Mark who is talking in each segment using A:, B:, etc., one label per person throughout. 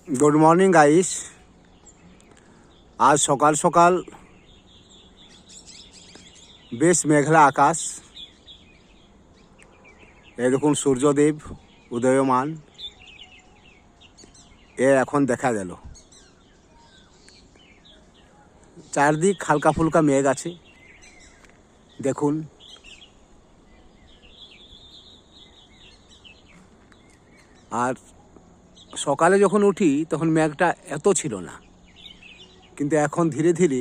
A: Good morning guys. আজ সকাল সকাল বেশ মেঘলা আকাশ। এই দেখুন সূর্যদেব উদয়মান এখন দেখা গেল। চারদিক হালকা ফুলকা মেঘ আছে দেখুন। আর সকালে যখন উঠি তখন মেঘটা এত ছিল না, কিন্তু এখন ধীরে ধীরে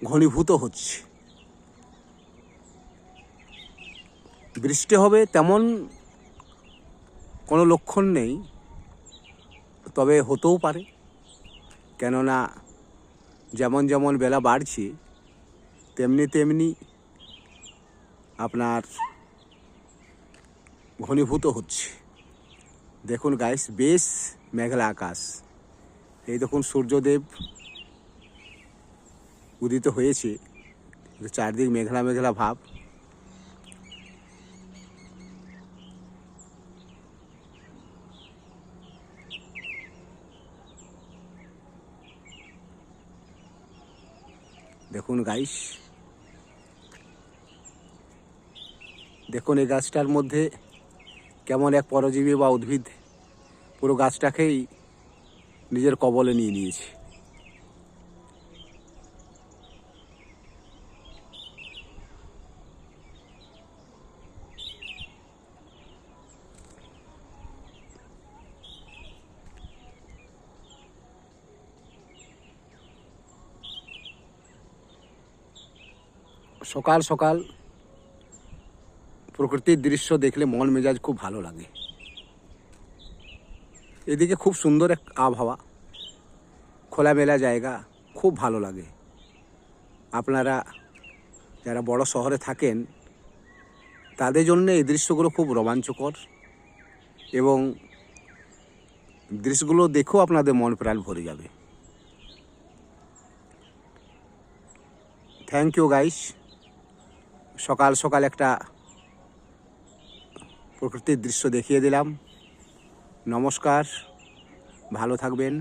A: ঘনীভূত হচ্ছে। বৃষ্টি হবে তেমন কোনো লক্ষণ নেই, তবে হতেও পারে, কেননা যেমন যেমন বেলা বাড়ছে তেমনি তেমনি আপনার ঘনীভূত হচ্ছে। দেখুন গাইস, বেশ মেঘলা আকাশ। এই দেখুন সূর্যদেব উদিত হয়েছে, চারদিক মেঘলা মেঘলা ভাব। দেখুন গাইস, দেখুন এই গাছটার মধ্যে কেমন এক পরজীবী বা উদ্ভিদ পুরো গাছটাকেই নিজের কবলে নিয়ে নিয়েছে। সকাল সকাল প্রকৃতির দৃশ্য দেখলে মন মেজাজ খুব ভালো লাগে। এদিকে খুব সুন্দর এক আবহাওয়া, খোলামেলা জায়গা, খুব ভালো লাগে। আপনারা যারা বড় শহরে থাকেন তাদের জন্য এই দৃশ্যগুলো খুব রোমাঞ্চকর, এবং দৃশ্যগুলো দেখেও আপনাদের মন প্রাণ ভরে যাবে। Thank you guys. সকাল সকাল একটা প্রকৃতির দৃশ্য দেখিয়ে দিলাম। নমস্কার, ভালো থাকবেন।